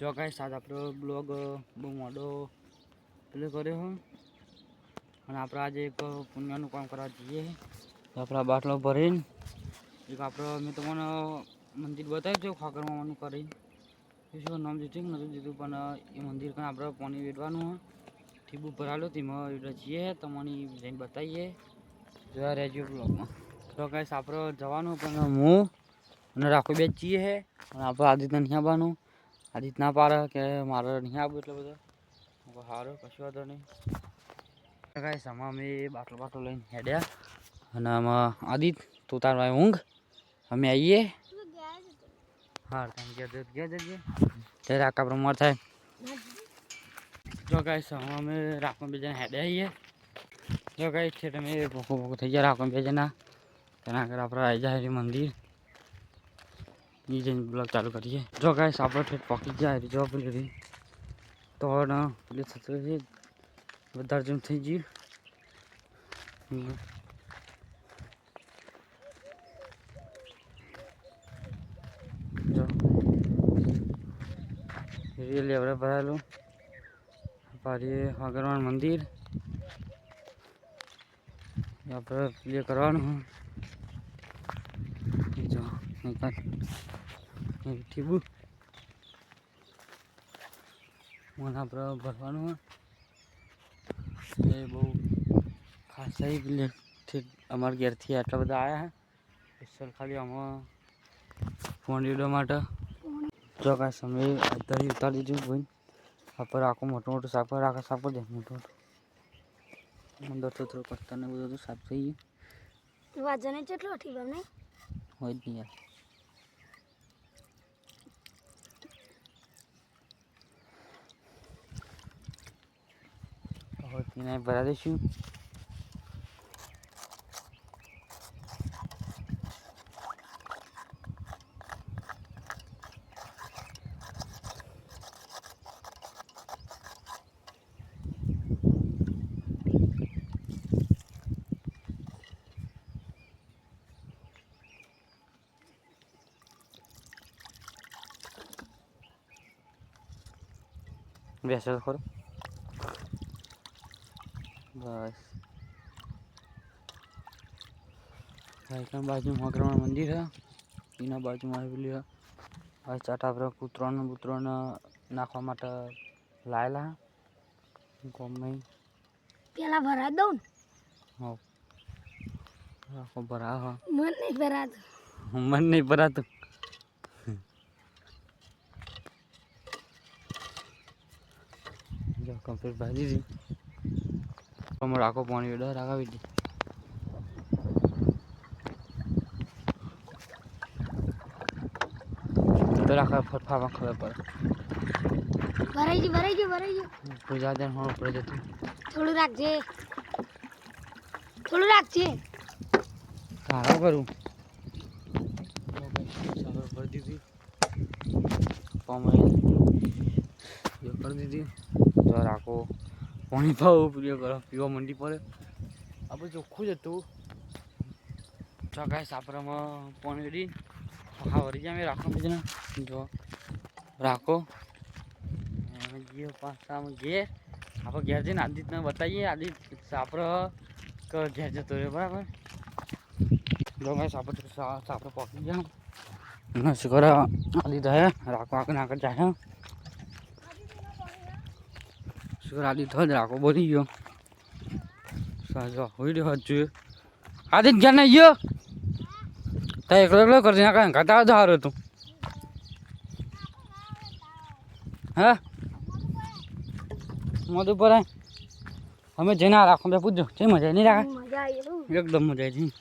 જો ગાઈસ આજ આપણો બ્લોગ બહુ મોડો પ્લે કર્યો હોય અને આપણે આજે એક પુણ્યનું કામ કરવા જઈએ. આપણા બાટલો ભરીને એક આપણે મેં તમને મંદિર બતાવ્યું છે ખાકરમાનું કરી શું નામ દીધું નથી દીધું પણ એ મંદિર કાં આપણે પાણી વેડવાનું હોય ઠીબુ ભરાયેલું તેમાં એટલે જઈએ તમને જઈને બતાવીએ. જોયા રહેજો બ્લોગમાં. તો ગાઈસ આપણે જવાનું પણ હું અને રાખો બે જઈએ છે અને આપણે આદિત્ય નહીં આવવાનું. આદિત્ય ના પાડે કે મારે નહીં આવવું એટલે બધું સારું કશું વાંધો નહીં. ગાઈસ આમાં અમે બાટલો લઈને હેડ્યા અને આમાં આદિત્ય તું તાર ભાઈ ઊંઘ અમે આવીએ. હા તમે ગયા જઈએ ત્યારે આખા પ્રમાણ થાય. જો ગાઈસ અમે રાખવા બે જણા હેડ્યા આવીએ. જો ગાઈસ છે તમે ભોકો થઈ ગયા રાખવા બે જણા તેના આગળ આપણે આવી જાય મંદિર એ જઈને બ્લોગ ચાલુ કરીએ. જો ગાઈસ આપણે ઠેઠ પકી જાય જો પેલી તો પેલી થતું છે વધારે જેમ થઈ ગયું. જો રેલી આપણે ભરાયેલું પાડીએ આગળવાનું મંદિર આપણે પ્લે કરવાનું જો ઠીબુ મને આપણે ભરવાનું એ બહુ ખાસ પ્લે અમારા ઘેરથી આટલા બધા આવ્યા છે સ્પેશિયલ ખાલી આમાં ફોન લીધવા માટે. જો કાંઈ સમય દહીં ઉતારી દીધું ભાઈ આપણે આખું મોટું મોટું સાફ કરે આખા સાફ કરી દે મોટું મોટું અંદર તો થોડું પથ્થર ને બધું સાફ થઈ ગયું. વાજને કેટલો ઠીક અમને હોય જ નહીં યાર. હવે તેને ભરા દઈશું. બેસો ખરો બસ. ભાઈ બાજુ મકરવાનું મંદિર છે એના બાજુમાં આવેલી આ ચાટા પર કૂતરોને નાખવા માટે લાયેલા ગમે પેલા ભરા દઉં હો રાખો ભરા હા મન નહીં ભરાતું મન નહીં ભરાતું. જો કમ્પ્લીટ ભાજી દીધી અમે રાખો પાણી ડર રાખાવી દીધી. તો રાખા ફરફામાં ખબર પડે ભરાઈ ગયું પૂજા દે હું ઉપર જતું થોડું રાખજે સારું કરું ભરી દીધી પાણી કરી દીધી. તો રાખો પાણી ભાવ પીવા મંડી પડે આ બધું ચોખ્ખું જ હતું. ચોકાઈ સાપરામાં પાણી રેડી હા વળી જાય રાખો બીજા જો રાખો જે પાછા ઘેર આપણે ઘેર જઈને આદિત્યને બતાવીએ. આદિત્ય સાપરો ઘેર જતો રહ્યો બરાબર. જો ભાઈ સાપરો પકડી ગયા શું કરે આદિત્ય હે રાખો આગળ જાય શું આદિત્ય જ રાખો બોલી ગયો સાજો હોઈ રહ્યો જોઈએ. આદિત્ય ઘેર નહીં ગયો તો એકલો કરજે ના કાંઈ ઘટા તો સારું હતું. હા મોઢું પર અમે જઈને રાખો બે પૂછજો છે મજા નહીં રાખે એકદમ મજા આવી.